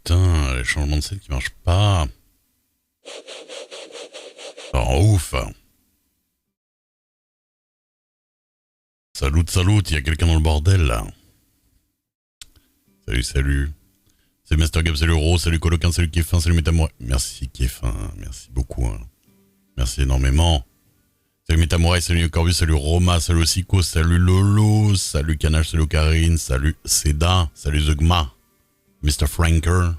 putain, les changements de scène qui marchent pas. Oh, ouf. Salut, il y a quelqu'un dans le bordel là. Salut. Salut Master Gab, salut Rose, salut Coloquin, salut Kéfin, salut Métamour. Merci Kéfin, merci beaucoup. Hein. Merci énormément. Salut Métamouraï, salut Corbus, salut Roma, salut Sico, salut Lolo, salut Canache, salut Karine, salut Seda, salut Zugma, Mr. Franker,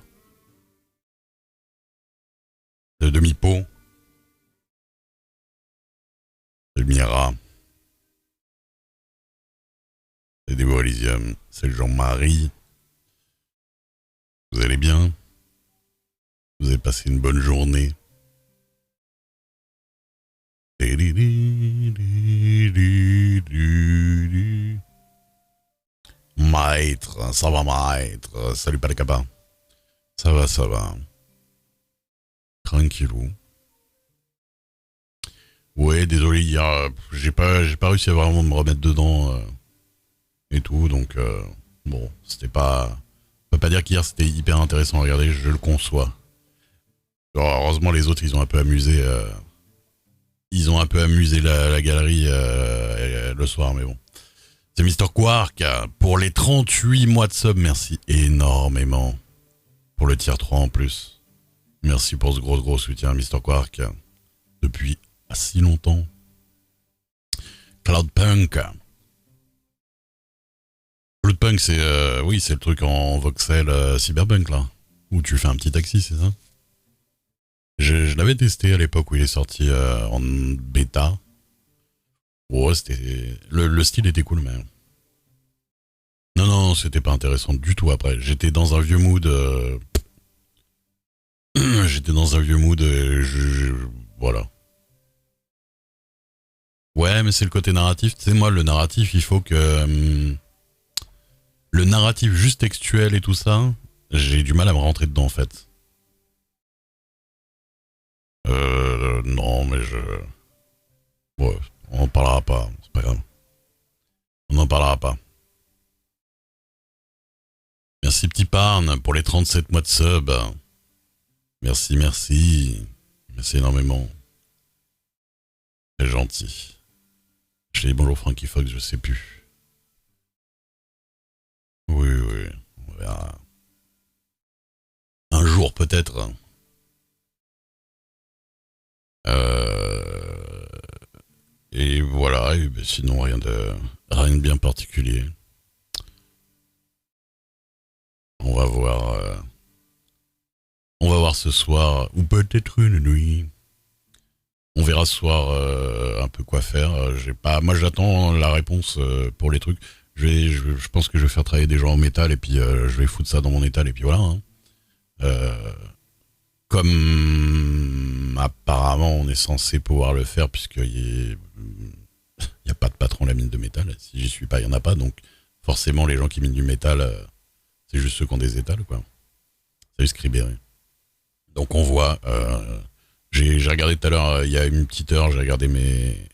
le demi-pot, salut Mira, salut Débo Elysium, salut Jean-Marie. Vous allez bien? Vous avez passé une bonne journée? Maître, ça va maître. Salut Palacapa. Ça va. Tranquillou. Ouais, désolé, hier, j'ai pas réussi à vraiment me remettre dedans et tout, donc bon, c'était pas... On peut pas dire qu'hier c'était hyper intéressant à regarder, je le conçois. Alors, heureusement les autres ils ont un peu amusé la galerie le soir, mais bon. C'est Mister Quark pour les 38 mois de sub, merci énormément. Pour le tier 3 en plus. Merci pour ce gros soutien Mister Quark depuis si longtemps. Cloudpunk, c'est oui, c'est le truc en voxel cyberpunk là, où tu fais un petit taxi, c'est ça? Je l'avais testé à l'époque où il est sorti en bêta. Ouais, c'était le style était cool, mais non, c'était pas intéressant du tout. Après, j'étais dans un vieux mood. Voilà. Ouais, mais c'est le côté narratif. Tu sais, moi, le narratif, il faut que le narratif juste textuel et tout ça, j'ai du mal à me rentrer dedans en fait. Non, mais ouais, on en parlera pas, c'est pas grave. On n'en parlera pas. Merci Petit Parn pour les 37 mois de sub. Merci. Merci énormément. C'est gentil. Je dis bonjour Frankie Fox, je sais plus. Oui, on verra. Un jour peut-être. Et voilà, et ben sinon rien de bien particulier. On va voir ce soir, ou peut-être une nuit. On verra ce soir un peu quoi faire. Moi j'attends la réponse pour les trucs. Je pense que je vais faire travailler des gens en métal et puis je vais foutre ça dans mon étal et puis voilà. Hein. Comme apparemment on est censé pouvoir le faire puisqu'il n'y a pas de patron à la mine de métal. Si j'y suis pas, il n'y en a pas. Donc forcément les gens qui minent du métal, c'est juste ceux qui ont des étals, quoi. Salut Scribéré. Donc on voit. J'ai regardé tout à l'heure, il y a une petite heure, j'ai regardé mes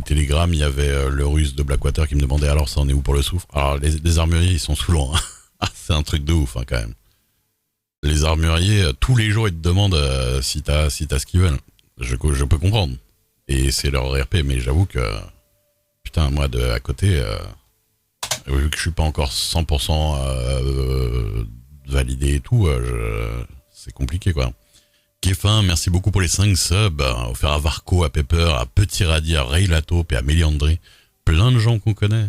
télégrammes. Il y avait le russe de Blackwater qui me demandait alors ça en est où pour le souffle. Alors les armuriers ils sont sous l'eau. Hein. C'est un truc de ouf hein, quand même. Les armuriers, tous les jours ils te demandent si t'as ce qu'ils veulent. Je peux comprendre. Et c'est leur RP, mais j'avoue que putain moi à côté, vu que je suis pas encore 100% validé et tout, c'est compliqué quoi. Kéfin, merci beaucoup pour les 5 subs, offert à Varco, à Pepper, à Petit Radi, à Ray Lataupe et à Méliandré. Plein de gens qu'on connaît.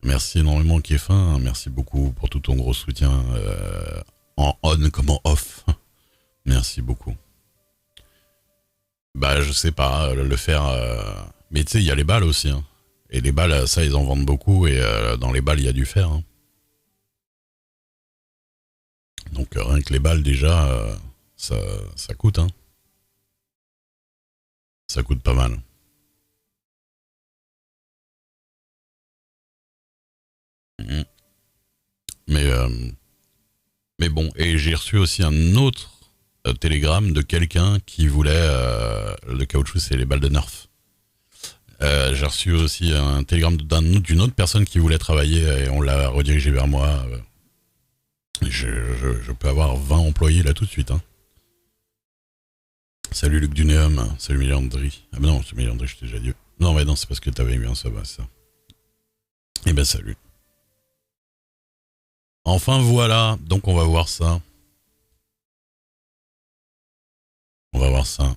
Merci énormément Kéfin, merci beaucoup pour tout ton gros soutien en on comme en off. Merci beaucoup. Bah je sais pas, le faire... Mais tu sais, il y a les balles aussi. Hein. Et les balles, ça ils en vendent beaucoup et dans les balles il y a du fer. Hein. Donc rien que les balles déjà... Ça coûte, hein. Ça coûte pas mal. Mmh. Mais bon, et j'ai reçu aussi un autre télégramme de quelqu'un qui voulait le caoutchouc, c'est les balles de Nerf. J'ai reçu aussi un télégramme d'une autre personne qui voulait travailler et on l'a redirigé vers moi. Je peux avoir 20 employés là tout de suite. Hein. Salut Luc Dunéum, salut Mélandry. Ah ben non, c'est Mélandry, je t'ai déjà dit. Non, mais non, c'est parce que t'avais eu un sub, c'est ça. Eh ben salut. Enfin voilà, donc on va voir ça. On va voir ça.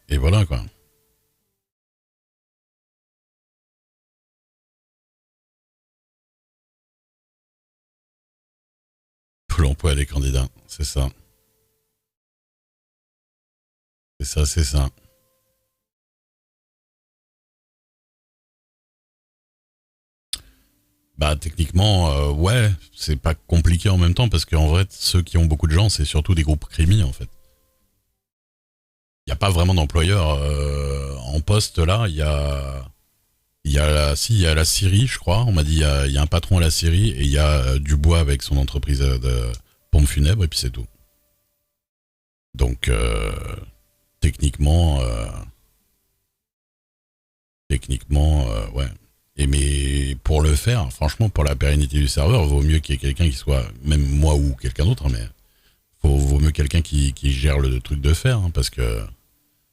Et voilà quoi. Pour l'emploi des candidats, c'est ça. C'est ça, c'est ça. Bah techniquement, ouais, c'est pas compliqué en même temps parce qu'en vrai, ceux qui ont beaucoup de gens, c'est surtout des groupes crimis en fait. Il n'y a pas vraiment d'employeur en poste là. Il y a la Syrie, je crois. On m'a dit il y a un patron à la Syrie et il y a Dubois avec son entreprise de pompes funèbres et puis c'est tout. Donc techniquement, ouais. Et mais pour le faire, franchement, pour la pérennité du serveur, vaut mieux qu'il y ait quelqu'un qui soit, même moi ou quelqu'un d'autre, hein, mais vaut mieux quelqu'un qui gère le truc de faire, hein, parce que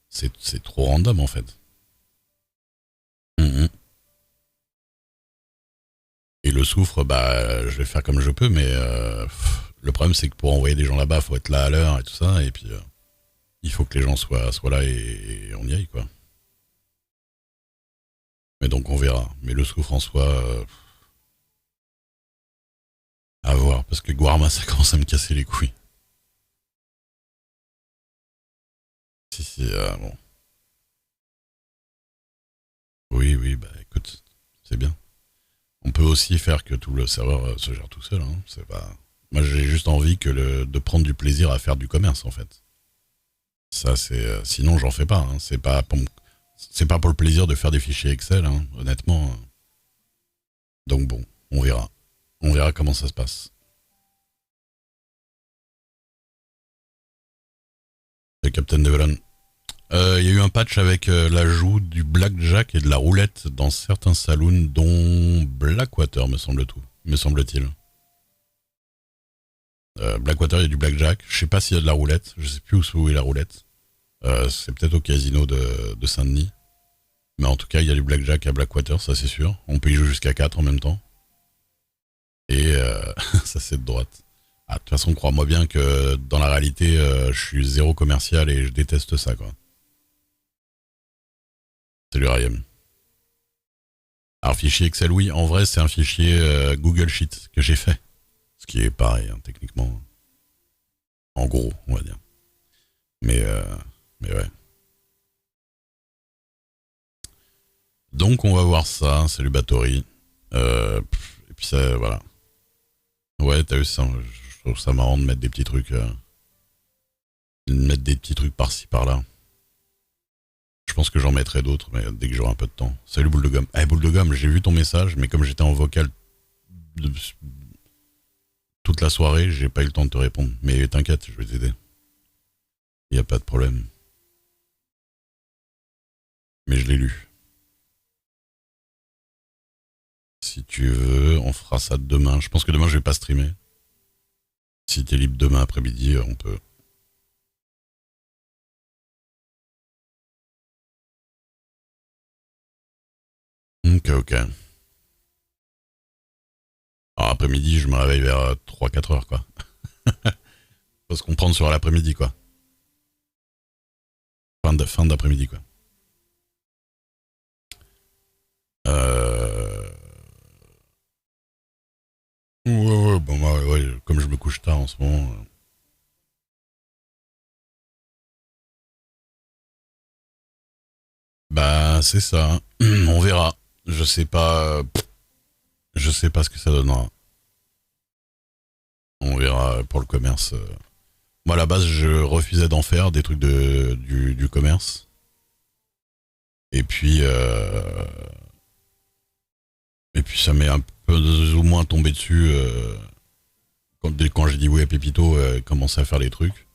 c'est trop random en fait. Mhm. Et le soufre, bah, je vais faire comme je peux, mais le problème c'est que pour envoyer des gens là-bas, faut être là à l'heure et tout ça, et puis il faut que les gens soient là et on y aille quoi. Mais donc on verra. Mais le soufre en soi, à voir, parce que Guarma ça commence à me casser les couilles. Si, si, bon. Oui, oui, bah écoute, c'est bien. On peut aussi faire que tout le serveur se gère tout seul. Hein. C'est pas. Moi, j'ai juste envie de prendre du plaisir à faire du commerce, en fait. Ça, c'est. Sinon, j'en fais pas. Hein. C'est pas pour le plaisir de faire des fichiers Excel, hein, honnêtement. Donc bon, on verra. On verra comment ça se passe. Le Captain Devlin. Il y a eu un patch avec l'ajout du blackjack et de la roulette dans certains saloons, dont Blackwater, me semble-t-il. Blackwater, il y a du blackjack. Je sais pas s'il y a de la roulette. Je sais plus où est la roulette. C'est peut-être au casino de Saint-Denis. Mais en tout cas, il y a du blackjack à Blackwater, ça c'est sûr. On peut y jouer jusqu'à 4 en même temps. Et ça c'est de droite. Ah, de toute façon, crois-moi bien que dans la réalité, je suis zéro commercial et je déteste ça, quoi. Salut Ryan. Alors, fichier Excel, oui, en vrai, c'est un fichier Google Sheet que j'ai fait. Ce qui est pareil, hein, techniquement. En gros, on va dire. Mais, euh, mais ouais. Donc, on va voir ça. Salut Batory. Et puis, ça, voilà. Ouais, t'as vu ça. Je trouve ça marrant de mettre des petits trucs. De mettre des petits trucs par-ci, par-là. Je pense que j'en mettrai d'autres, mais dès que j'aurai un peu de temps. Salut Boule de Gomme. Eh, Boule de Gomme, j'ai vu ton message, mais comme j'étais en vocal de- toute la soirée, j'ai pas eu le temps de te répondre. Mais t'inquiète, je vais t'aider. Y a pas de problème. Mais je l'ai lu. Si tu veux, on fera ça demain. Je pense que demain, je vais pas streamer. Si t'es libre demain après-midi, on peut. Ok, ok. Alors après-midi, je me réveille vers 3-4 heures, quoi. Faut se comprendre sur l'après-midi, quoi. Fin d'après-midi, quoi. Euh... Ouais, ouais, bon, moi, ouais, comme je me couche tard en ce moment. Bah, c'est ça. On verra. Je sais pas. Je sais pas ce que ça donnera. On verra pour le commerce. Moi, à la base, je refusais d'en faire des trucs du commerce. Et puis, et puis ça m'est un peu ou moins tombé dessus quand j'ai dit oui à Pépito, commencer à faire des trucs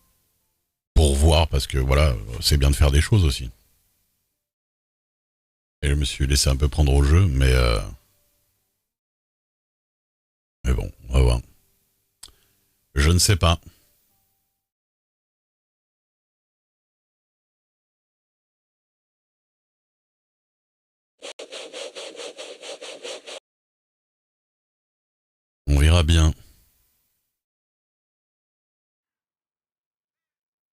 pour voir parce que voilà, c'est bien de faire des choses aussi. Et je me suis laissé un peu prendre au jeu, mais bon, on va voir. Je ne sais pas. On verra bien.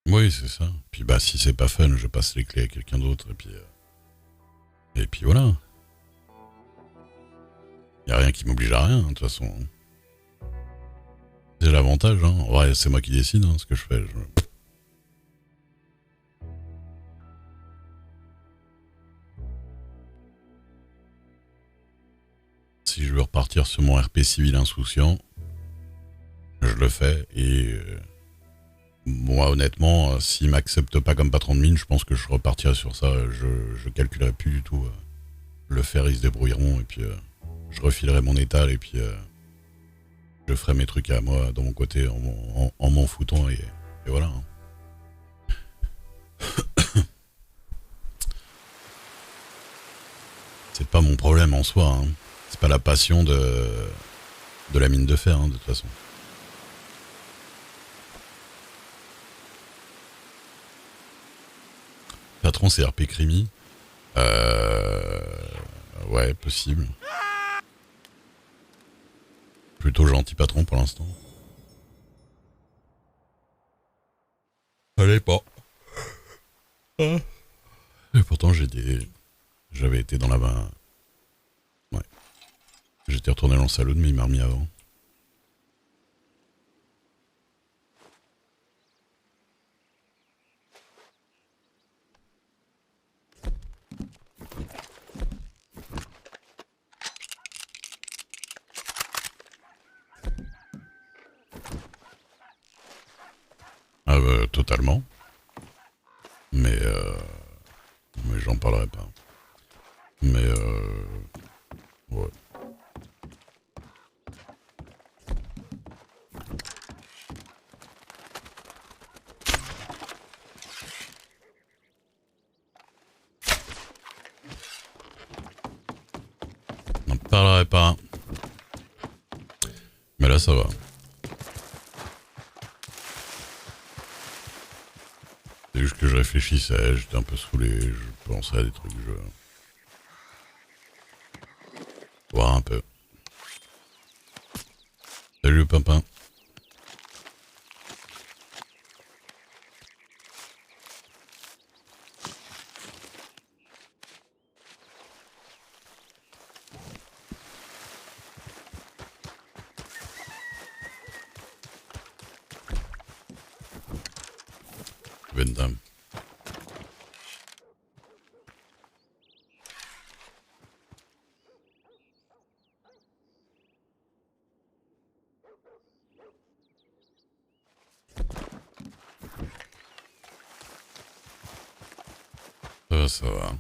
Oui, c'est ça. Puis bah si c'est pas fun, je passe les clés à quelqu'un d'autre et puis voilà. Y a rien qui m'oblige à rien, de toute façon. C'est l'avantage, hein. Ouais, c'est moi qui décide ce que je fais. Si je veux repartir sur mon RP civil insouciant, je le fais et moi honnêtement, s'il m'accepte pas comme patron de mine, je pense que je repartirai sur ça. Je calculerai plus du tout. Le faire, ils se débrouilleront et puis je refilerai mon étal et puis je ferai mes trucs à moi de mon côté en m'en foutant et voilà. C'est pas mon problème en soi. C'est pas la passion de la mine de fer, de toute façon. Patron, c'est RP Crimi. Ouais, possible. Plutôt gentil patron pour l'instant. Allez, pas. Et pourtant, j'avais été dans la main. Ouais. J'étais retourné dans le salon, mais il m'a remis avant. Ah bah, totalement. Mais j'en parlerai pas. Mais ouais. N'en parlerai pas. Mais là, ça va. C'est juste que je réfléchissais, j'étais un peu saoulé, je pensais à des trucs, je... Voir un peu. Salut le pimpin. Vendam. Ça va.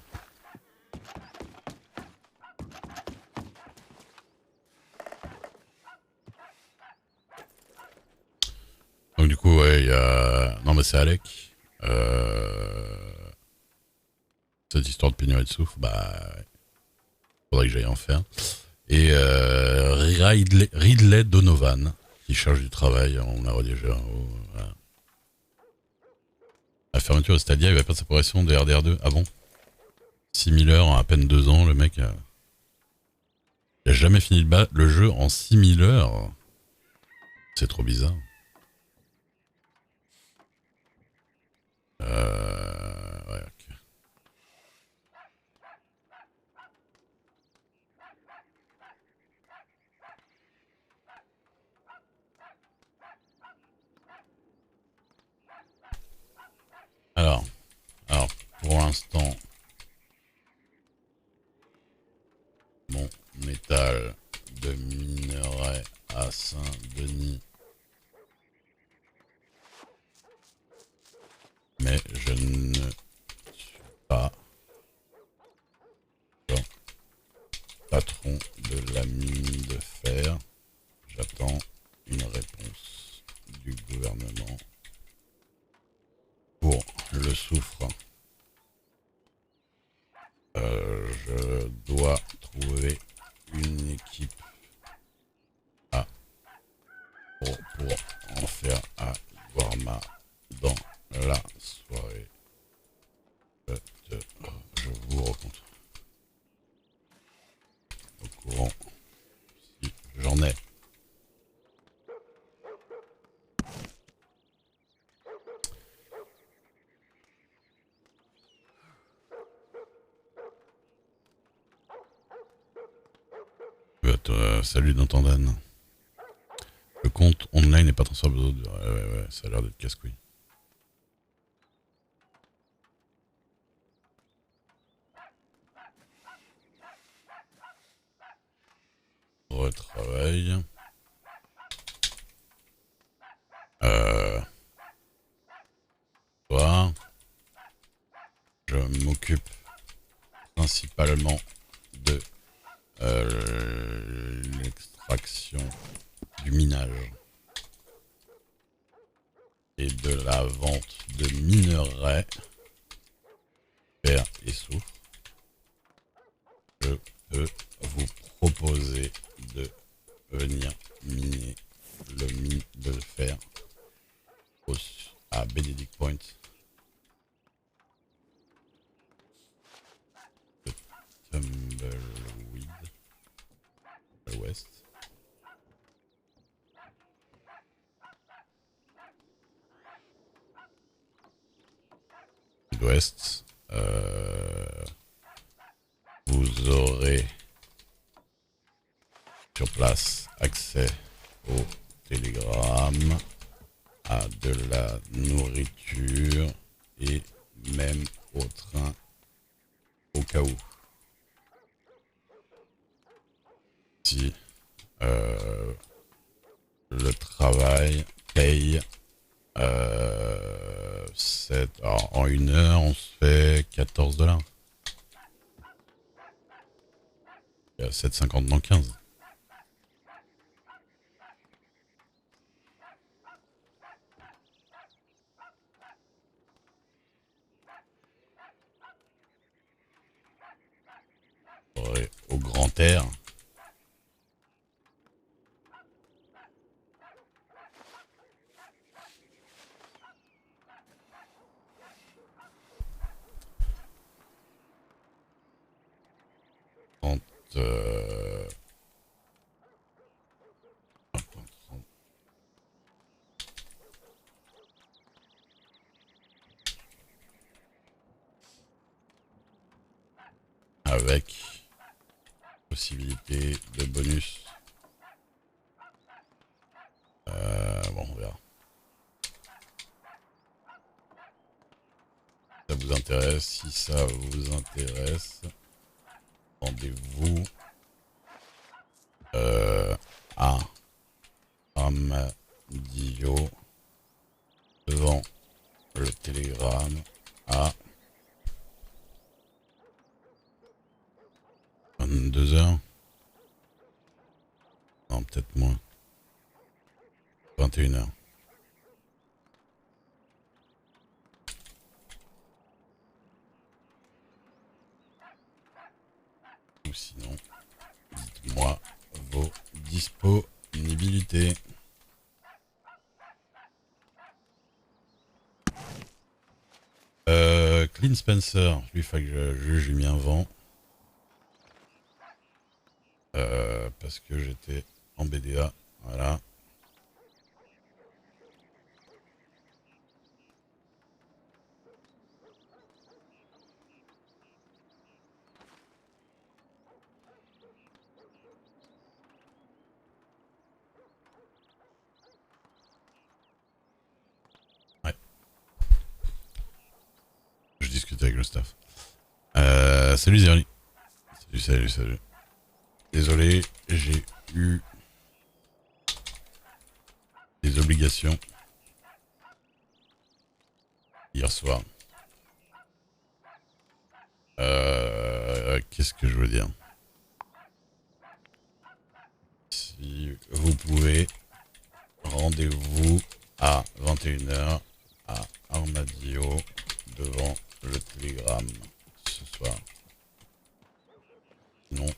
Donc du coup, ouais, il y a... Non mais c'est Alec. Cette histoire de pénurie de souffle, bah... Faudrait que j'aille en faire. Et Ridley Donovan, qui cherche du travail, on l'a redirigé en haut. Voilà. La fermeture de Stadia, il va perdre sa progression de RDR2. Ah bon? 6000 heures en à peine 2 ans, le mec... Il a jamais fini le jeu en 6000 heures. C'est trop bizarre. Ouais, ok. Alors, pour l'instant, mon métal de minerai à Saint-Denis. Mais je ne suis pas patron de la mine de fer. J'attends une réponse du gouvernement pour le soufre. Je dois trouver une équipe pour en faire à Warma dans la soirée. Je vous raconte. Au courant si j'en ai. Salut dans ton Dan. Le compte online n'est pas transférable aux autres. Ouais, ça a l'air d'être casse-couille. Retravail. Toi. Je m'occupe principalement de l'extraction du minage et de la vente de minerais, fer et soufre. Je peux vous proposer de venir miner de le faire à Benedict Point. De Tumbleweed à l'ouest. Sud-ouest. Vous aurez sur place accès au télégramme, à de la nourriture et même au train au cas où. Si le travail paye alors, en 1 heure on se fait $14. Il y a 7,50 dans 15. Au grand air. Avec possibilité de bonus. Bon, on verra. Ça vous intéresse? Si ça vous intéresse, rendez-vous à Armadillo devant le télégramme à 22 h. Non, peut-être moins. 21 h. Ou sinon, dites-moi vos disponibilités. Clean Spencer, lui, il faut que je lui mis un vent. Parce que j'étais en BDA, voilà. Ouais. Je discute avec le staff. Salut Zerly. Salut. Désolé, j'ai eu des obligations hier soir. Qu'est-ce que je veux dire? Si vous pouvez, rendez-vous à 21 h à Armadillo devant le télégramme ce soir. Sinon,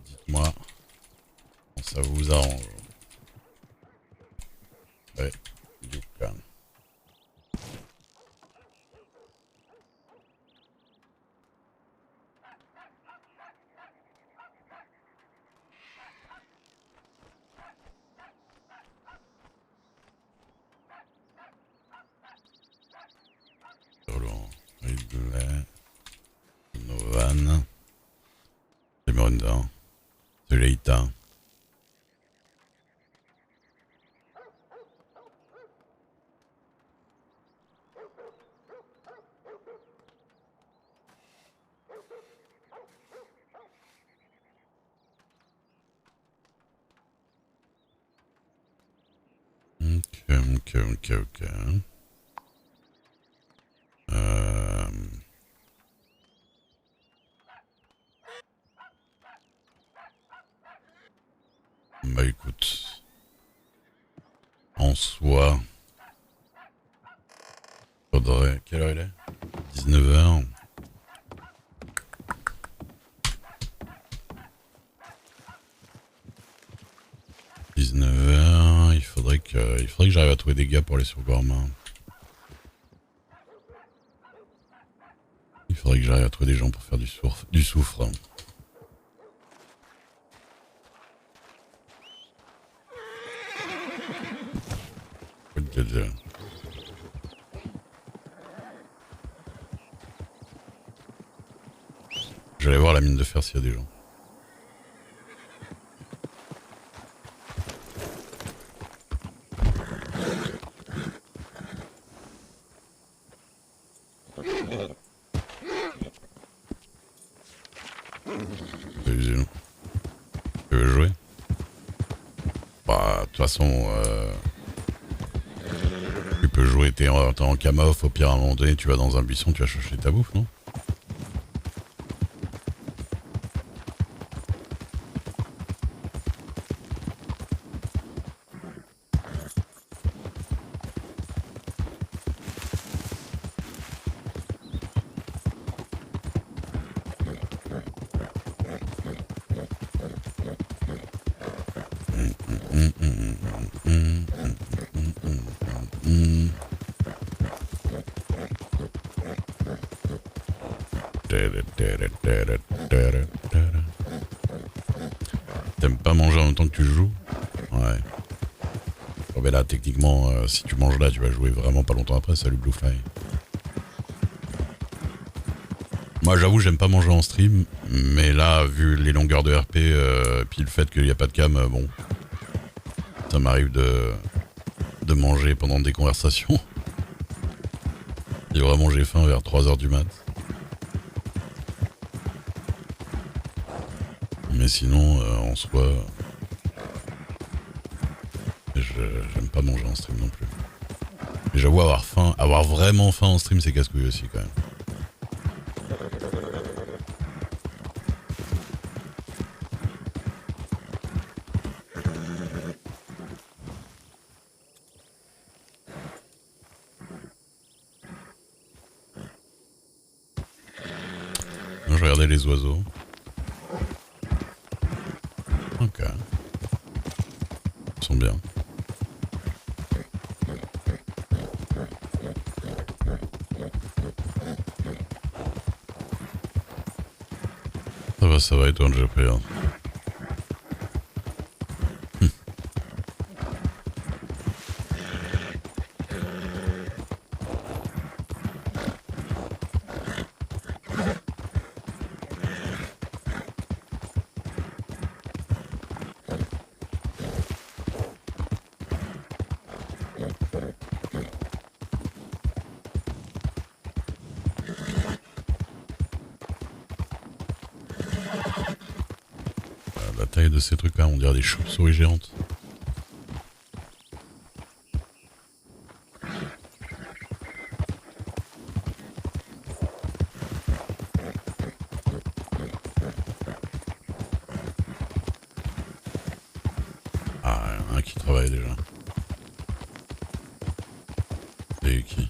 dites-moi quand ça vous arrange. Ouais, du coup. Solo, Ridley, Novan, Miranda, Leita. Ok. Bah écoute, en soi, faudrait... Quelle heure il est? 19h. Il faudrait que j'arrive à trouver des gars pour aller sur Gorma. Il faudrait que j'arrive à trouver des gens pour faire du soufre. J'allais voir la mine de fer s'il y a des gens. Tu veux jouer? Bah, de toute façon, tu peux jouer, t'es en cam-off, au pire à un moment donné, tu vas dans un buisson, tu vas chercher ta bouffe, non? T'aimes pas manger en même temps que tu joues? Ouais. Bon, ben là, techniquement, si tu manges là, tu vas jouer vraiment pas longtemps après. Salut Bluefly. Moi, j'avoue, j'aime pas manger en stream, mais là, vu les longueurs de RP, puis le fait qu'il n'y a pas de cam, bon, ça m'arrive de manger pendant des conversations. Et vraiment, j'ai faim vers 3h du mat. Mais sinon, en soi, j'aime pas manger en stream non plus. Mais j'avoue, avoir vraiment faim en stream, c'est casse-couille aussi quand même. Non, je regardais les oiseaux. Ok. Ils sont bien. Ça va, et toi, j'ai pris. La taille de ces trucs-là, on dirait des chauves-souris géantes. Ah, il y en a un qui travaille déjà. Et qui?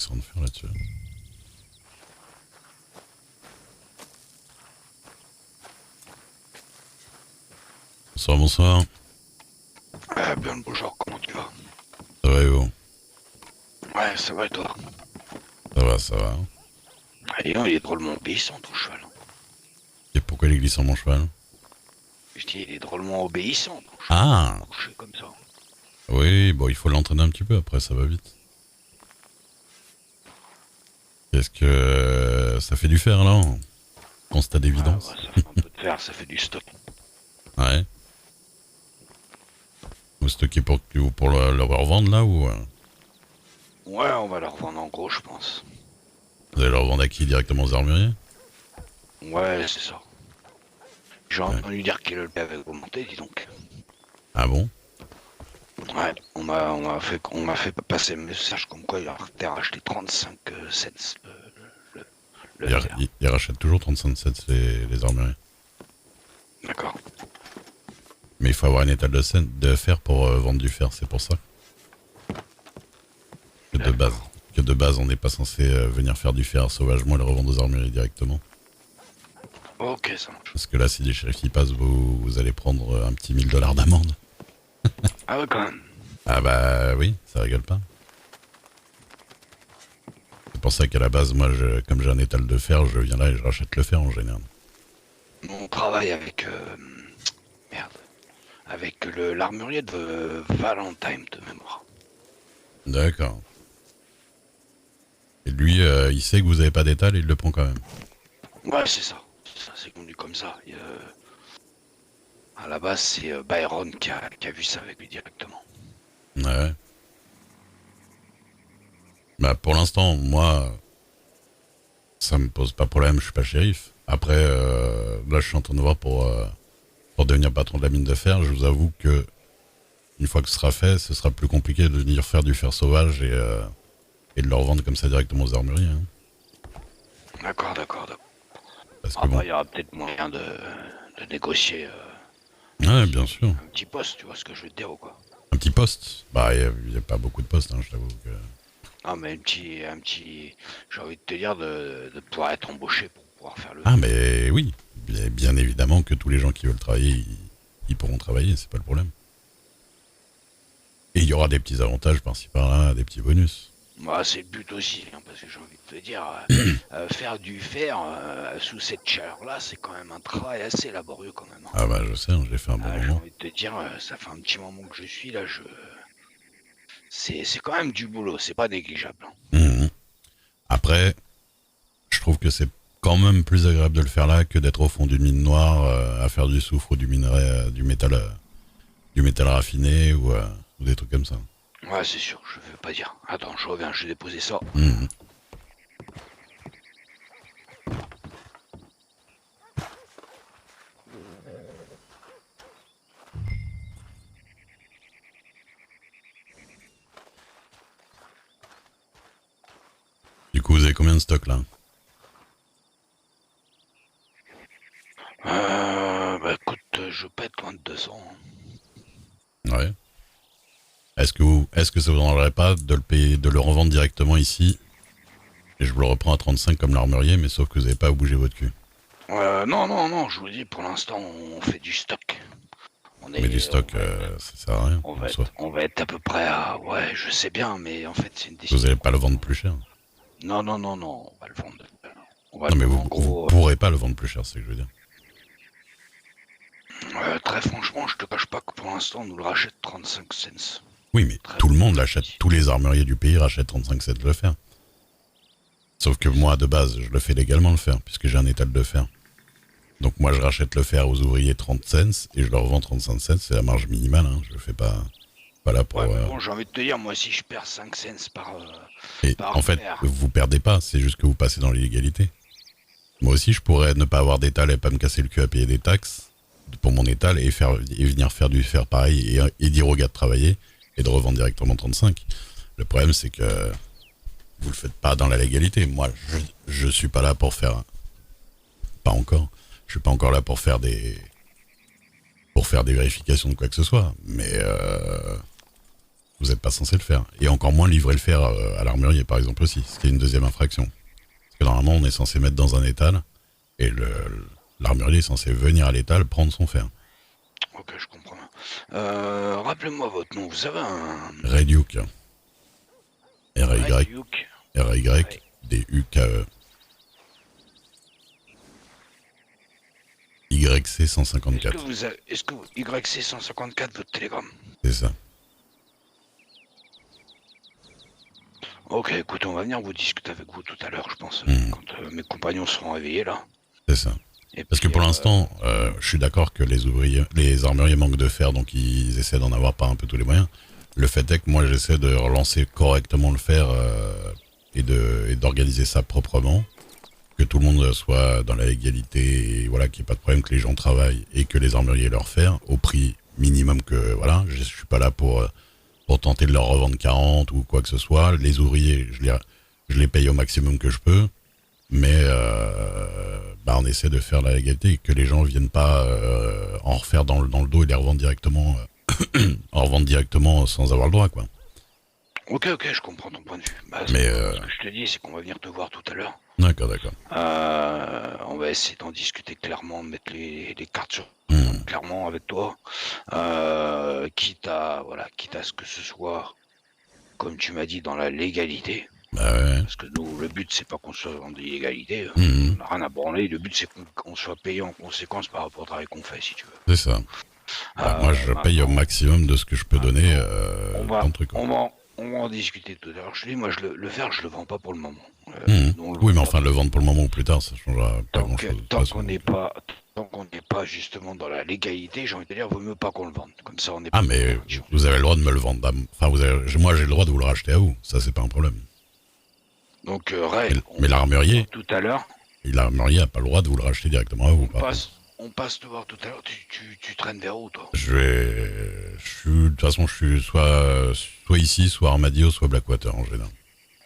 glissant de fer là-dessus. Bonsoir, bonsoir. Bien le bonjour, comment tu vas? Ça va et vous? Ouais, ça va et toi? Ça va, ça va. Et non, il est drôlement obéissant ton cheval. Et pourquoi il glisse en mon cheval? Je dis, il est drôlement obéissant ton cheval. Ah Couché comme ça. oui, bon, il faut l'entraîner un petit peu, après ça va vite. Qu'est-ce que ça fait du fer là? Constat d'évidence. Ouais, ça fait un peu de fer, ça fait du stock. Ouais. Vous stockez pour le revendre là ou Ouais, on va la revendre en gros, je pense. vous allez le revendre à qui? Directement aux armuriers? Ouais, c'est ça. J'ai Ouais. entendu dire que le prix avait augmenté, dis donc. Ah bon? Ouais, on m'a fait passer un message comme quoi il a été racheté 35 cents le fer. Ils rachètent toujours 35,7 les armuriers. D'accord. Mais il faut avoir une étale de fer pour vendre du fer, c'est pour ça. Que de base, on n'est pas censé venir faire du fer sauvagement et le revendre aux armuriers directement. Ok, ça marche. Parce que là, si les shérifs y passent, vous allez prendre un petit 1000$ d'amende. Ah ouais, quand même. Ah bah oui, ça rigole pas. C'est pour ça qu'à la base, moi, comme j'ai un étal de fer, je viens là et je rachète le fer en général. On travaille avec... merde. Avec l'armurier de Valentine de mémoire. D'accord. Et lui, il sait que vous avez pas d'étal et il le prend quand même. Ouais, c'est ça. C'est connu comme ça. À la base, c'est Byron qui a vu ça avec lui directement. Ouais. Bah pour l'instant, moi, ça me pose pas problème, je suis pas shérif. Après, là, je suis en train de voir pour devenir patron de la mine de fer. Je vous avoue que une fois que ce sera fait, ce sera plus compliqué de venir faire du fer sauvage et de le revendre comme ça directement aux armuriers. Hein. D'accord. Parce que Après, bon. il y aura peut-être moyen de négocier Ouais, bien sûr. un petit poste, tu vois ce que je veux te dire ou quoi? Un petit poste. Bah, il y a pas beaucoup de postes, hein, je t'avoue que. Ah, mais un petit, j'ai envie de te dire de pouvoir être embauché pour pouvoir faire le... Ah, mais oui. Bien évidemment que tous les gens qui veulent travailler, ils pourront travailler, c'est pas le problème. Et il y aura des petits avantages par-ci par-là, des petits bonus. Moi, c'est le but aussi, hein, parce que j'ai envie de te dire, faire du fer sous cette chaleur-là, c'est quand même un travail assez laborieux quand même. Hein. Ah bah je sais, hein, j'ai fait un bon J'ai moment. envie de te dire, ça fait un petit moment que je suis là, c'est quand même du boulot, c'est pas négligeable. Hein. Mhm. Après, je trouve que c'est quand même plus agréable de le faire là que d'être au fond d'une mine noire à faire du soufre ou du minerai, du métal raffiné ou des trucs comme ça. Ouais, c'est sûr, je veux pas dire. Attends, je reviens, je vais déposer ça. Mhm. Du coup, vous avez combien de stock là? Bah écoute, je vais pas être loin de 200. Hein. Ouais. Est-ce que ça vous demanderait pas de le payer, de le revendre directement ici et je vous le reprends à 35 comme l'armurier, mais sauf que vous n'avez pas à bouger votre cul. Non, je vous dis, pour l'instant, on fait du stock. Mais du stock, ça sert à rien. On va être à peu près à... Ouais, je sais bien, mais en fait, c'est une Vous décision. n'allez pas le vendre plus cher. Non, on va le vendre. On va Non, le mais vendre vous en gros. pourrez pas le vendre plus cher, c'est ce que je veux dire. Très franchement, je te cache pas que pour l'instant, on nous le rachète 35 cents. Oui, mais tout le monde l'achète. Tous les armuriers du pays rachètent 35,7 le fer. Sauf que moi, de base, je le fais légalement le fer, puisque j'ai un étal de fer. Donc moi, je rachète le fer aux ouvriers 30 cents et je leur vends 35 cents. C'est la marge minimale. Hein. Je le fais pas là pour. Ouais, mais bon, j'ai envie de te dire, moi, si je perds 5 cents Et par en fait, fer. vous perdez pas. C'est juste que vous passez dans l'illégalité. Moi aussi, je pourrais ne pas avoir d'étal et pas me casser le cul à payer des taxes pour mon étal et venir faire du fer pareil et dire aux gars de travailler et de revendre directement 35. Le problème, c'est que vous le faites pas dans la légalité. Moi, je suis pas là pour faire... Pas encore. Je suis pas encore là pour faire des vérifications de quoi que ce soit. Mais Vous n'êtes pas censé le faire. Et encore moins livrer le fer à l'armurier, par exemple, aussi. Ce qui est une deuxième infraction. Parce que normalement, on est censé mettre dans un étal, et l'armurier est censé venir à l'étal prendre son fer. Ok, je comprends. Rappelez-moi votre nom. Vous avez un... Rayduke. R-A-Y. Rayduke. R-A-Y-D-U-K-E. YC 154. Est-ce que vous... YC 154, votre télégramme? C'est ça. Ok, écoutez, on va venir vous discuter avec vous tout à l'heure, je pense, quand mes compagnons seront réveillés, là. C'est ça. Et parce que pour l'instant, je suis d'accord que les armuriers manquent de fer, donc ils essaient d'en avoir par un peu tous les moyens. Le fait est que moi, j'essaie de relancer correctement le fer et d'organiser ça proprement, que tout le monde soit dans la légalité, et voilà, qu'il n'y ait pas de problème, que les gens travaillent et que les armuriers leur fer au prix minimum que, voilà, je suis pas là pour tenter de leur revendre 40 ou quoi que ce soit. Les ouvriers, je les paye au maximum que je peux, mais on essaie de faire la légalité et que les gens viennent pas en refaire dans le dos et les revendre directement, en revendre directement sans avoir le droit, quoi. Ok, je comprends ton point de vue. Mais ce que je te dis, c'est qu'on va venir te voir tout à l'heure. D'accord. On va essayer d'en discuter clairement, de mettre les cartes sur clairement avec toi, quitte à ce que ce soit, comme tu m'as dit, dans la légalité. Ouais. Parce que nous, le but, c'est pas qu'on soit dans l'illégalité. On n'a rien à branler. Le but, c'est qu'on soit payé en conséquence par rapport au travail qu'on fait, si tu veux. C'est ça. Moi, je paye au maximum de ce que je peux donner. On va en discuter tout à l'heure. Je te dis, moi, le fer, je le vends pas pour le moment. Oui, mais enfin, le vendre pour le moment ou plus tard, ça changera pas grand-chose. Tant qu'on n'est pas justement dans la légalité, j'ai envie de dire, vaut mieux pas qu'on le vende. Comme ça, on est. Ah, mais vous avez le droit de me le vendre. Enfin, moi, j'ai le droit de vous le racheter à vous. Ça, c'est pas un problème. Donc, mais l'armurier, tout à l'heure. L'armurier a pas le droit de vous le racheter directement à vous. On passe te voir tout à l'heure. Tu traînes vers où, toi? De toute façon, je suis soit ici, soit Armadillo, soit Blackwater en général.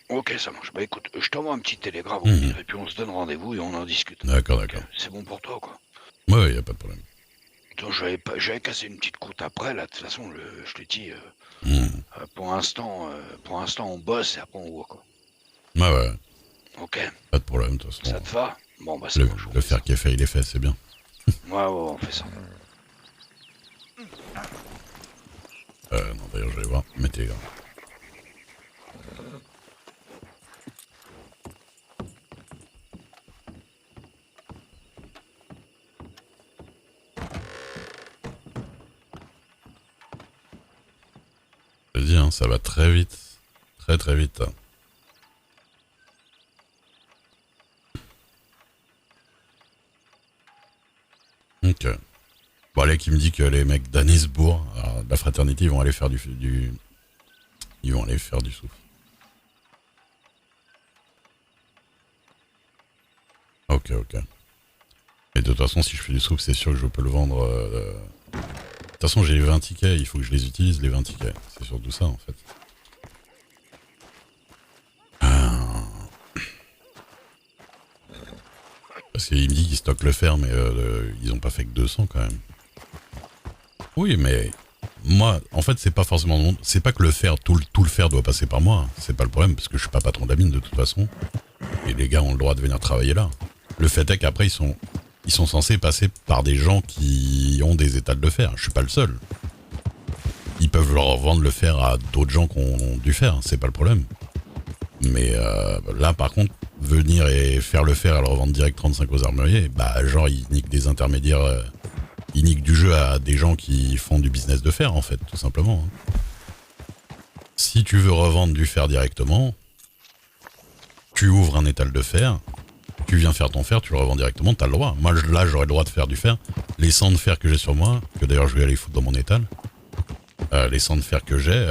Ok, ça marche. Bah écoute, je t'envoie un petit télégramme et puis on se donne rendez-vous et on en discute. D'accord. C'est bon pour toi, quoi? Ouais, y a pas de problème. Donc, j'avais cassé une petite croûte après, là. De toute façon, je te dis, pour l'instant, on bosse et après on voit, quoi. Ouais. Ok. Pas de problème, de toute façon. Ça te va? Bon, bah c'est bon. Le fer qui est fait, il est fait, c'est bien. Ouais, on fait ça. Non, d'ailleurs, je vais voir. Mettez là. Je te dis, ça va très vite. Très vite. Ok. Bon, allez, qui me dit que les mecs d'Anisbourg, de la fraternité, ils vont aller faire ils vont aller faire du souffle. Ok. Et de toute façon, si je fais du souffle, c'est sûr que je peux le vendre. De toute façon, j'ai les 20 tickets, il faut que je les utilise, les 20 tickets. C'est surtout ça, en fait. Parce qu'il me dit qu'ils stockent le fer, mais ils ont pas fait que 200 quand même. Oui, mais moi, en fait, c'est pas forcément... C'est pas que le fer, tout le fer doit passer par moi. C'est pas le problème, parce que je suis pas patron de la mine de toute façon. Et les gars ont le droit de venir travailler là. Le fait est qu'après, ils sont censés passer par des gens qui ont des étals de fer. Je suis pas le seul. Ils peuvent leur vendre le fer à d'autres gens qui ont du fer, c'est pas le problème. Mais là, par contre, venir et faire le fer et le revendre direct 35 aux armuriers, genre, ils niquent des intermédiaires, ils niquent du jeu à des gens qui font du business de fer, en fait, tout simplement. Si tu veux revendre du fer directement, tu ouvres un étal de fer, tu viens faire ton fer, tu le revends directement, t'as le droit. Moi, là, j'aurais le droit de faire du fer. Les sangs de fer que j'ai sur moi, que d'ailleurs je vais aller foutre dans mon étal, les sangs de fer que j'ai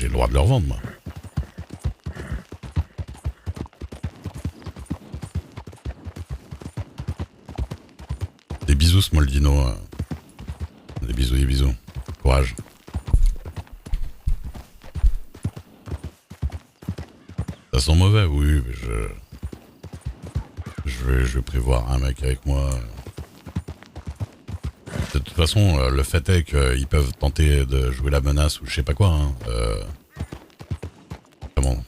le droit de leur vendre, moi. Des bisous, Smoldino. Des bisous. Courage. Ça sent mauvais, oui, mais je vais prévoir un mec avec moi. De toute toute façon, le fait est qu'ils peuvent tenter de jouer la menace ou je sais pas quoi. Hein. Comment?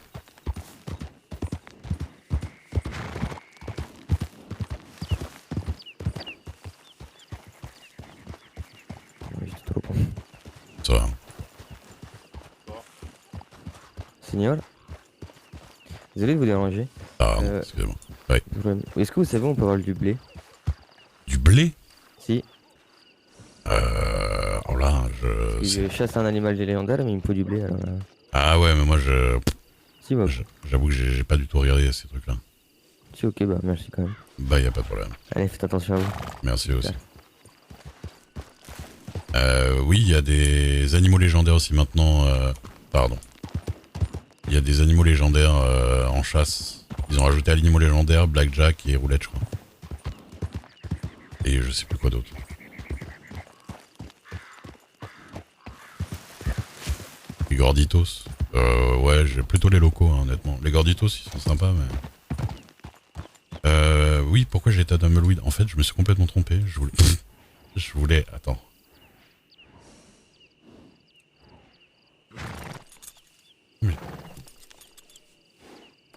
J'étais trop con. Ça va. Signal. Désolé de vous déranger. Ah, non, excusez-moi. Ouais. Est-ce que vous savez, on peut avoir du blé? Du blé? Si. Alors là, Je chasse un animal légendaire, mais il me faut du blé. Alors, Ah ouais, mais moi, si, bah, j'avoue que j'ai pas du tout regardé ces trucs-là. si, ok, bah merci quand même. Bah, y a pas de problème. Allez, faites attention à vous. Merci aussi. Oui, il y a des animaux légendaires aussi maintenant. Pardon. Il y a des animaux légendaires en chasse. Ils ont rajouté animaux légendaires, Blackjack et Roulette, je crois. Et je sais plus quoi d'autre. Les Gorditos. Ouais, j'ai plutôt les locaux, hein, honnêtement. Les Gorditos, ils sont sympas, mais... Oui, pourquoi j'ai été à Tumbleweed? En fait, je me suis complètement trompé. Je voulais... Attends.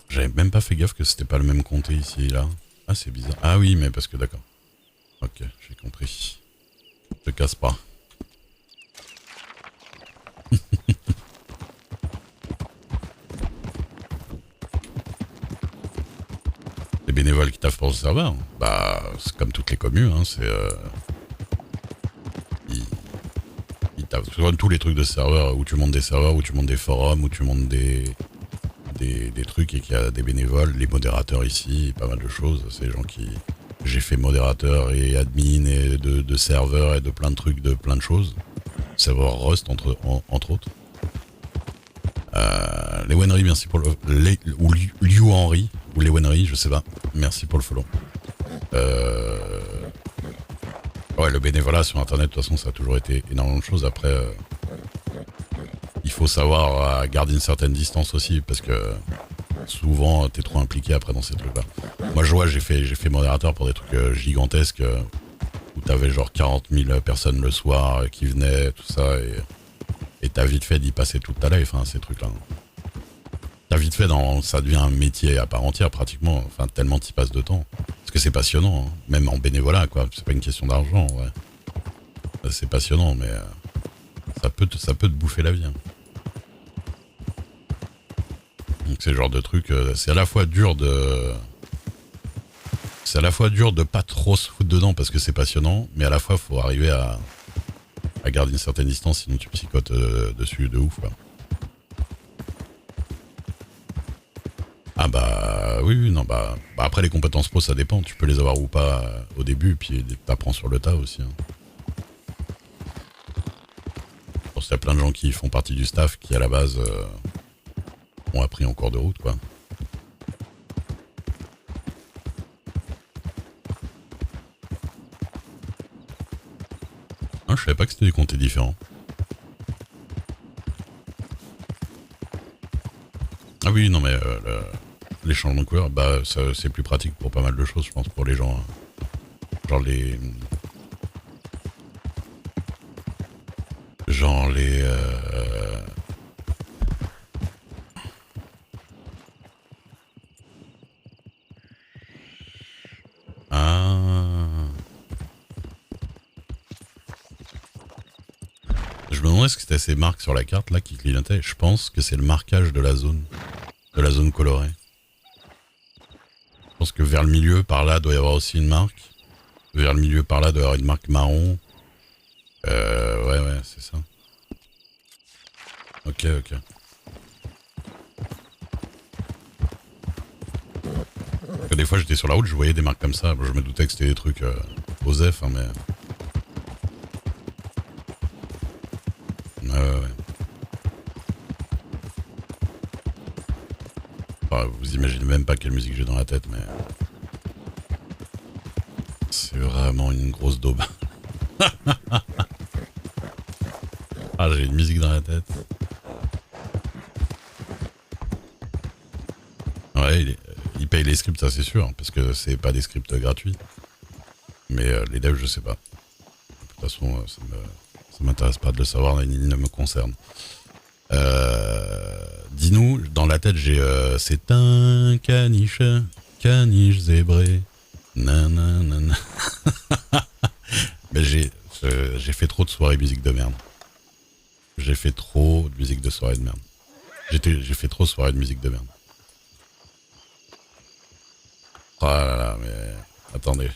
J'avais même pas fait gaffe que c'était pas le même comté ici et là. Ah, c'est bizarre. Ah oui, mais parce que d'accord. Ok, j'ai compris. Je casse pas. Les bénévoles qui taffent pour le serveur, bah, c'est comme toutes les communes, hein, c'est... Ils taffent souvent tous les trucs de serveur, où tu montes des serveurs, où tu montes des forums, où tu montes des trucs et qu'il y a des bénévoles, les modérateurs ici, pas mal de choses. C'est des gens qui... J'ai fait modérateur et admin et de serveur et de plein de trucs, de plein de choses. Serveur Rust entre autres. Les Wenry, merci pour le... ou Liu Henry, ou les Wenry, je sais pas. Merci pour le follow. Ouais, le bénévolat sur internet, de toute façon, ça a toujours été énormément de choses. Après, il faut savoir garder une certaine distance aussi, parce que souvent, t'es trop impliqué après dans ces trucs-là. Moi, je vois, j'ai fait modérateur pour des trucs gigantesques, où t'avais genre 40 000 personnes le soir qui venaient, tout ça, et t'as vite fait d'y passer toute ta life, hein, ces trucs-là. T'as vite fait, ça devient un métier à part entière, pratiquement, enfin, tellement t'y passes de temps. Parce que c'est passionnant, hein, même en bénévolat, quoi, c'est pas une question d'argent, ouais. C'est passionnant, mais ça peut te bouffer la vie. Hein. Donc c'est le genre de truc, c'est à la fois dur de... C'est à la fois dur de pas trop se foutre dedans parce que c'est passionnant, mais à la fois faut arriver à garder une certaine distance, sinon tu psychotes dessus de ouf, quoi. Ah bah oui, non, bah après les compétences pro ça dépend, tu peux les avoir ou pas au début, puis t'apprends sur le tas aussi. Hein. Parce qu'il y a plein de gens qui font partie du staff qui à la base ont appris en cours de route, quoi. Ah, je savais pas que c'était des comtés différents. Ah oui, non mais les changements de couleur, bah c'est plus pratique pour pas mal de choses, je pense, pour les gens. Hein. Genre les... Ah... Je me demandais ce que c'était ces marques sur la carte là qui clignotaient. Je pense que c'est le marquage de la zone colorée. Je pense que vers le milieu, par là, doit y avoir aussi une marque. Vers le milieu, par là, doit y avoir une marque marron. Ouais, c'est ça. Ok. Parce que des fois, j'étais sur la route, je voyais des marques comme ça. Je me doutais que c'était des trucs OSEF, hein, mais... Ouais. Enfin, vous imaginez même pas quelle musique j'ai dans la tête, mais... C'est vraiment une grosse daube. Ah, j'ai une musique dans la tête. Ouais, il paye les scripts, ça c'est sûr, parce que c'est pas des scripts gratuits. Mais les devs, je sais pas. toute façon, ça m'intéresse pas de le savoir, ni ne me concerne. Dis-nous, dans la tête, j'ai c'est un caniche zébré. Nanana. Mais j'ai fait trop de soirées musique de merde. J'ai fait trop de musique de soirée de merde. J'ai fait trop de soirées de musique de merde. Oh là là, mais attendez.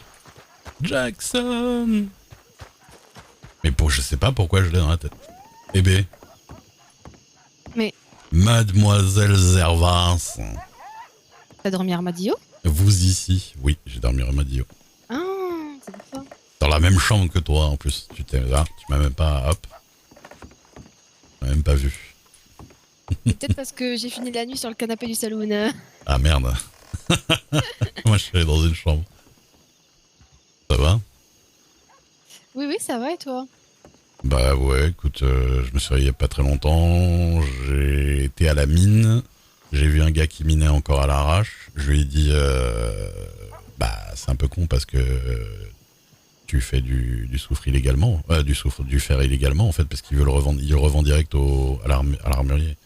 Jackson. Mais je sais pas pourquoi je l'ai dans la tête. Eh ben. Mais Mademoiselle Zervas. t'as dormi Armadillo? Vous ici. Oui, j'ai dormi Armadillo. Ah, c'est pour ça. Dans la même chambre que toi en plus. Tu t'es là, tu m'as même pas. Hop. Tu m'as même pas vu. C'est peut-être parce que j'ai fini la nuit sur le canapé du saloon. Ah merde. Moi je suis allé dans une chambre. Ça va? Oui, oui, ça va et toi? Bah ouais, écoute, je me suis réveillé il y a pas très longtemps. J'ai été à la mine. J'ai vu un gars qui minait encore à l'arrache. Je lui ai dit, bah c'est un peu con parce que tu fais du soufre illégalement, du fer illégalement en fait, parce qu'il veut le revendre, il le revend direct à l'armurier.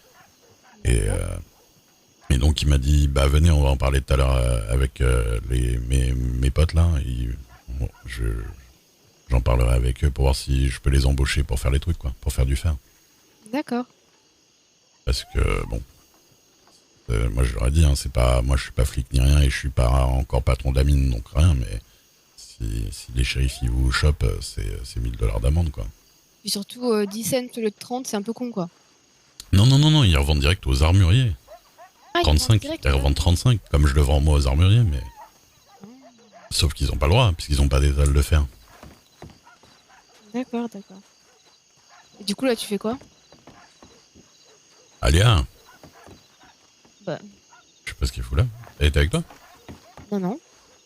Et donc il m'a dit, bah venez, on va en parler tout à l'heure avec mes potes là. Bon, j'en parlerai avec eux pour voir si je peux les embaucher pour faire les trucs quoi, pour faire du fer. D'accord. Parce que bon, moi je leur ai dit, hein, c'est pas, moi je suis pas flic ni rien et je suis pas encore patron de la mine donc rien, mais si les shérifs ils vous chopent, c'est $1000 d'amende quoi. Puis surtout, 10 cents au lieu de 30, c'est un peu con quoi. Non, ils revendent direct aux armuriers. Ah, 35, ils revendent 35, comme je le vends moi aux armuriers, mais. Sauf qu'ils ont pas le droit, puisqu'ils ont pas d'étal de fer. D'accord, d'accord. Et du coup, là, tu fais quoi? Alia, Bah, je sais pas ce qu'il fout là. Elle était avec toi? non, non,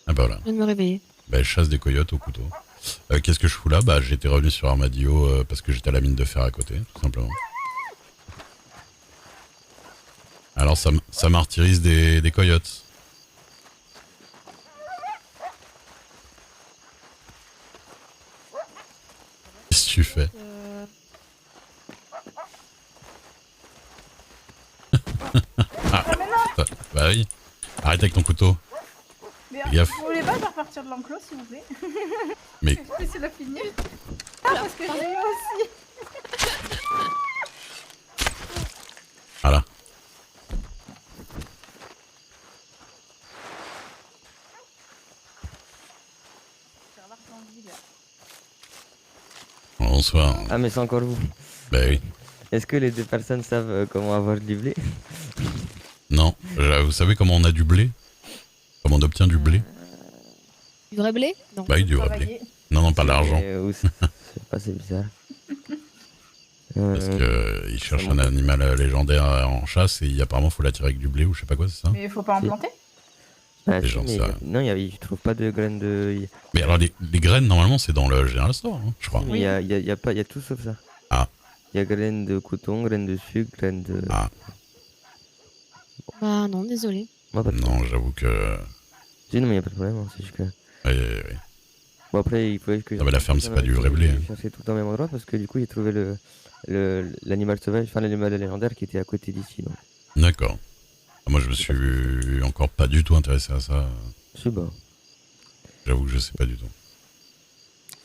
Ah bah voilà. je viens de me réveiller. Bah elle chasse des coyotes au couteau. Qu'est-ce que je fous là? Bah j'étais revenu sur Armadillo parce que j'étais à la mine de fer à côté, tout simplement. Alors ça martyrise des coyotes. Qu'est-ce que tu fais? Bah oui. Arrête avec ton couteau. Mais Fais gaffe. vous voulez pas faire partir de l'enclos s'il vous plaît? Mais C'est la fini. Ah parce que j'ai eu aussi. voilà. Bonsoir. Ah, mais c'est encore vous. Bah oui. Est-ce que les deux personnes savent comment avoir du blé? Non. Vous savez comment on a du blé? Comment on obtient du blé? Du vrai blé? Non. Bah oui, du vrai blé. Non, pas l'argent. Je sais pas, c'est bizarre. Parce que il cherche un animal légendaire en chasse et apparemment faut l'attirer avec du blé ou je sais pas quoi, c'est ça? Mais faut pas en planter? Ah, Les si, gens, mais ça- non, je trouve pas de graines de. Mais alors les graines normalement c'est dans le General Store, hein, je crois. Mais il y a tout sauf ça. Ah. Il y a graines de coton, graines de sucre, graines de. Ah. Bah, non, désolé. Moi, pas de Non, j'avoue que. Si, non, mais il y a pas de problème, hein, c'est juste que. Oui. Bon, après, il faudrait que. Ah, mais la ferme, c'est pas du vrai blé, hein. J'ai cherché tout le temps au même endroit parce que du coup, j'ai trouvé l'animal sauvage, enfin l'animal légendaire qui était à côté d'ici. Donc, D'accord. Ah, moi je me suis encore pas du tout intéressé à ça. je sais pas. J'avoue que je sais pas du tout.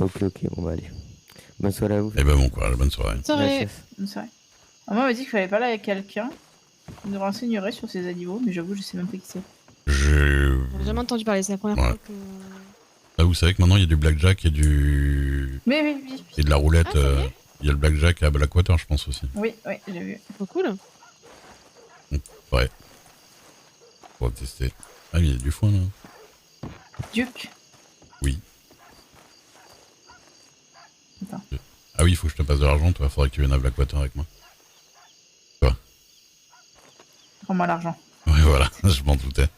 Ok, bon, bah, allez. Bonne soirée à vous. Eh ben bon courage, bonne soirée. Soirée. Merci. C'est vrai. Moi, on m'a dit qu'il fallait pas aller avec quelqu'un qui nous renseignerait sur ces animaux, mais j'avoue, je sais même pas qui c'est. J'ai jamais entendu parler, c'est la première Ouais. fois que. Là, vous savez que maintenant il y a du blackjack et du. Mais oui. Et de la roulette. Ah, ça y est. Il y a le blackjack à Blackwater, je pense aussi. Oui, j'ai vu. C'est trop cool. Ouais. Pour tester. Ah, mais il y a du foin là. Duke. Oui. Attends. Ah oui, il faut que je te passe de l'argent, toi. Faudrait que tu viennes à Blackwater avec moi. Prends-moi l'argent. Ouais, voilà, je m'en doutais.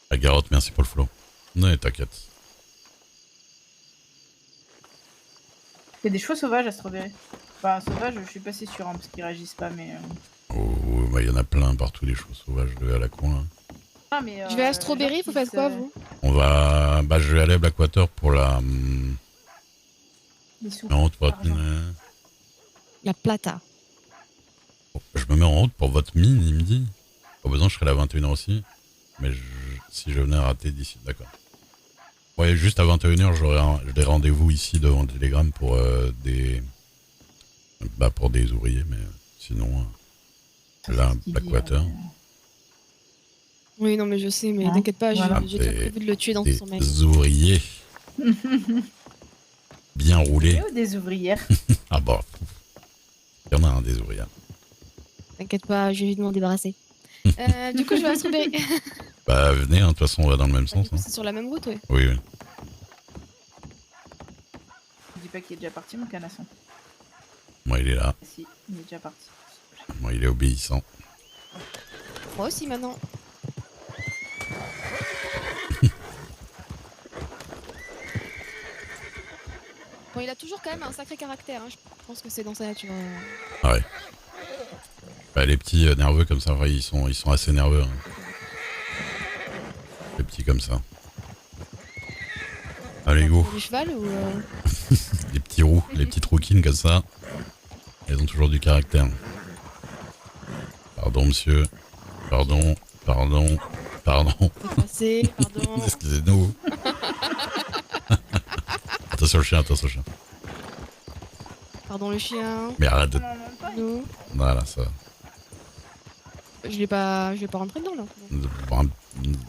La garotte, merci pour le follow. Non, t'inquiète. Il y a des chevaux sauvages à Strawberry. Enfin, sauvages, je suis pas si sûre, hein, parce qu'ils réagissent pas, mais. Oh, bah, il y en a plein partout, des choses sauvages à la con là. Ah, mais. Je vais à Strawberry, vous faites quoi, vous? On va... Bah, je vais aller à Blackwater pour la... Les sous. en route pour votre Argent. mine. La plata. Je me mets en route pour votre mine, il me dit. Pas besoin, je serai là à 21h aussi. Mais si je venais à rater d'ici, d'accord. Ouais, juste à 21h, j'aurai des rendez-vous ici devant le Télégramme pour des... Bah, pour des ouvriers, mais sinon... là, C'est ce qu'il dit, Blackwater. Oui, non, mais je sais, mais Hein, t'inquiète pas, voilà. j'ai déjà prévu de le tuer dans Des son sommeil. ouvriers. Bien roulés. Ou des ouvrières. Ah bon. Il y en a un des ouvriers. T'inquiète pas, je vais vite m'en débarrasser. Du coup, je vais à Strawberry. Bah venez, hein, de toute façon on va dans le même Du sens. coup, Hein. c'est sur la même route, ouais. Oui, oui. Je dis pas qu'il est déjà parti, mon canasson. Moi il est là. Si, il est déjà parti. Moi il est obéissant. Moi aussi, maintenant. Bon, il a toujours quand même un sacré caractère, hein. Je pense que c'est dans sa nature. Ah ouais. Bah, les petits nerveux comme ça, ouais, ils sont assez nerveux. Hein. Les petits comme ça. Allez go. Du cheval ou. Les petits roux, les petites rouquines comme ça. Elles ont toujours du caractère. Pardon monsieur. Pardon. Pardon. Passé, pardon. Excusez-nous. Attention le chien, attention le chien. Pardon le chien. Mais arrête de... Non, même pas. Nous. Voilà, ça. Je l'ai pas rentré dedans là.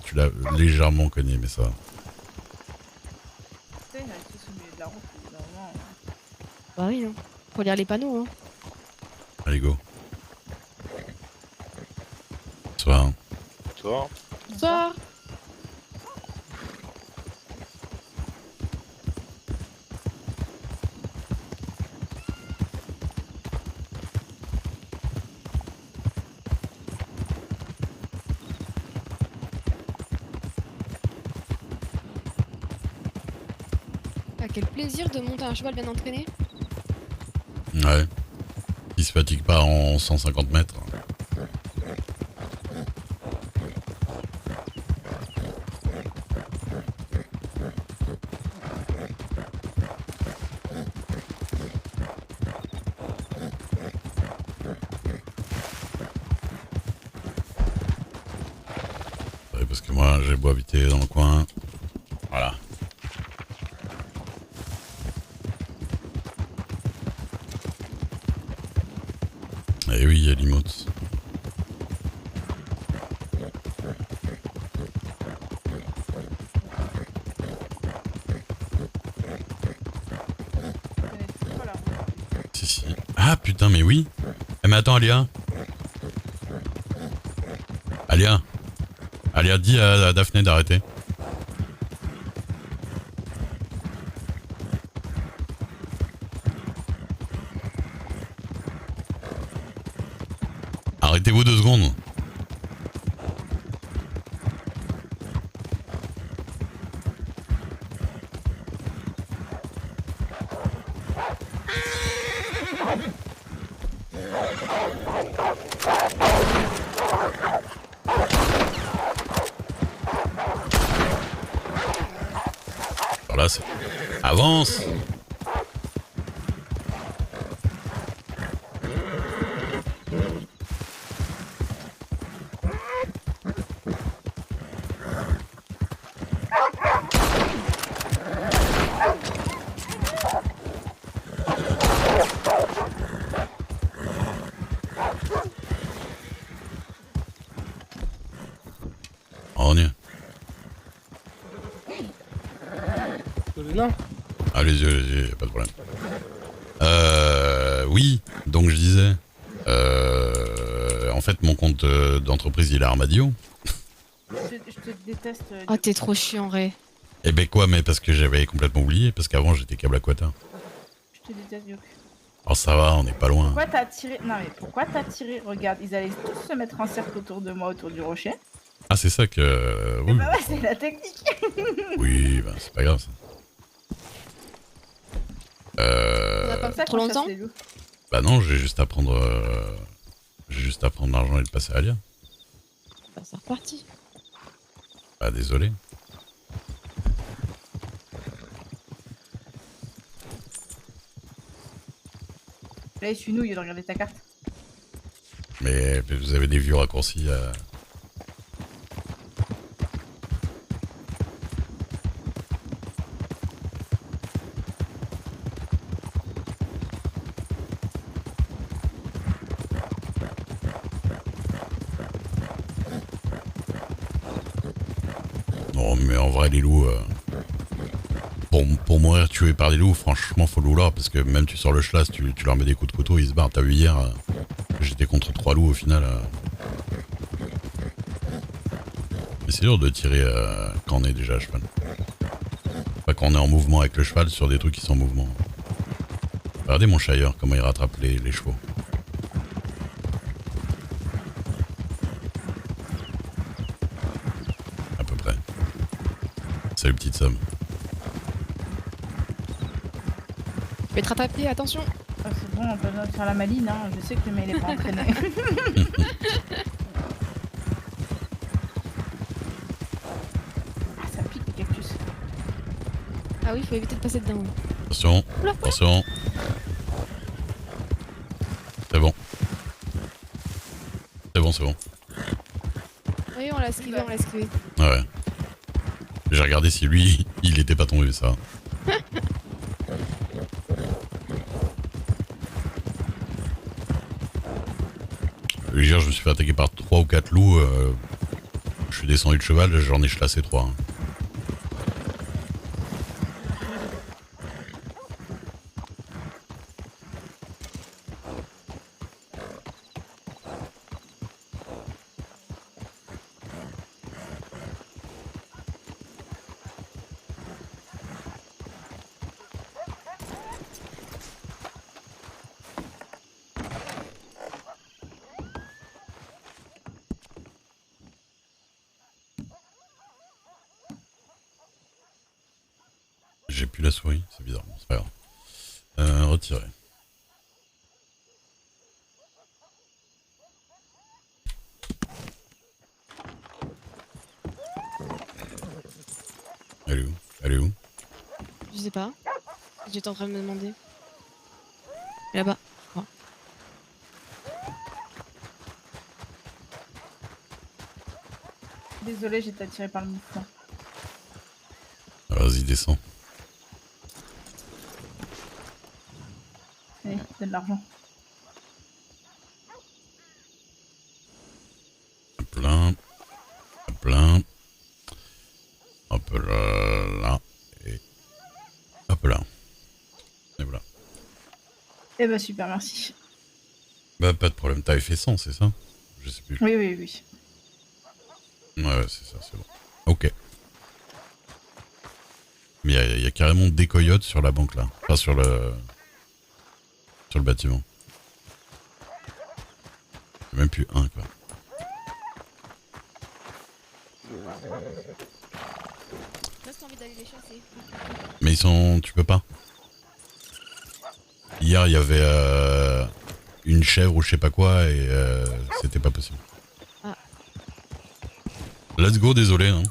Tu l'as légèrement cogné, mais ça va. Tu sais, il reste tous au milieu de la route. au bout d'un moment, Bah oui, hein. Faut lire les panneaux, hein. Allez go. Bonsoir. Toi, Bonsoir. Ah, quel plaisir de monter un cheval bien entraîné. Ouais. Il se fatigue pas en 150 mètres. Ouais, parce que moi j'ai beau habiter dans le coin. Voilà. Eh oui, il y a l'imote. connais pas la route. Si, si. Ah putain, mais oui. Eh, mais attends, Alia. Alia, dis à Daphné d'arrêter. Arrêtez-vous 2 secondes. Voilà, c'est... Avance. On y est. Non. Allez-y, y a pas de problème. Oui, donc je disais, en fait mon compte d'entreprise il est Armadillo. Je te déteste. Ah, t'es trop chiant, Ray. Eh ben quoi, mais parce que j'avais complètement oublié, parce qu'avant j'étais câble Aquata. Je te déteste, Yoku. Alors ça va, on n'est pas loin. Pourquoi t'as tiré? Non mais pourquoi t'as tiré? Regarde, ils allaient tous se mettre en cercle autour de moi, autour du rocher. Ah c'est ça que... Et oui, bah ouais, c'est la technique. oui bah, c'est pas grave ça. Comme ça Trop qu'on chasse longtemps les loups. Bah non, j'ai juste à prendre... l'argent et le passer à Alia. Bah, c'est reparti. Bah désolé. Là, il suit nous, il doit regarder ta carte. Mais vous avez des vieux raccourcis. Non, mais en vrai, les loups. Pour mourir tué par des loups, franchement, faut le vouloir. Parce que même tu sors le schlass, tu leur mets des coups de couteau, ils se barrent. T'as vu hier, j'étais contre 3 loups au final. Mais c'est dur de tirer quand on est déjà à cheval. Enfin, quand on est en mouvement avec le cheval sur des trucs qui sont en mouvement. Regardez mon Shire, comment il rattrape les chevaux. À peu près. Salut petite somme. Je vais te rattraper, attention. Ah, c'est bon, on peut pas faire la maline, hein. Je sais que le mail est pas entraîné. Ah, ça pique les cactus. Ah oui, il faut éviter de passer dedans. Attention, Oula. attention. C'est bon. C'est bon, c'est bon. Oui, on l'a esquivé, on l'a esquivé. Ah ouais. J'ai regardé si lui, il était pas tombé, ça. Hier, je me suis fait attaquer par 3 ou 4 loups. Je suis descendu de cheval, j'en ai chlassé 3. J'ai plus la souris, c'est bizarre, bon, c'est pas grave. Retirer. Elle est où? Elle est où? Je sais pas. J'étais en train de me demander. Là-bas. Oh. Désolé, j'ai été attiré par le mouvement. Vas-y, descends. Allez, donne de l'argent. Hop là. Hop là. Hop là. Là. Et hop là. Et voilà. Eh bah super, merci. Bah, pas de problème. T'avais fait 100, c'est ça? Je sais plus. Oui, oui, oui. Ouais, c'est ça, c'est bon. Ok. Mais il y a carrément des coyotes sur la banque là. Enfin, sur le bâtiment. Il y a même plus un, quoi. Là, t'as envie d'aller les chasser. Mais ils sont... Tu peux pas. Hier, il y avait une chèvre ou je sais pas quoi et c'était pas possible. Ah. Let's go, désolé. Hein.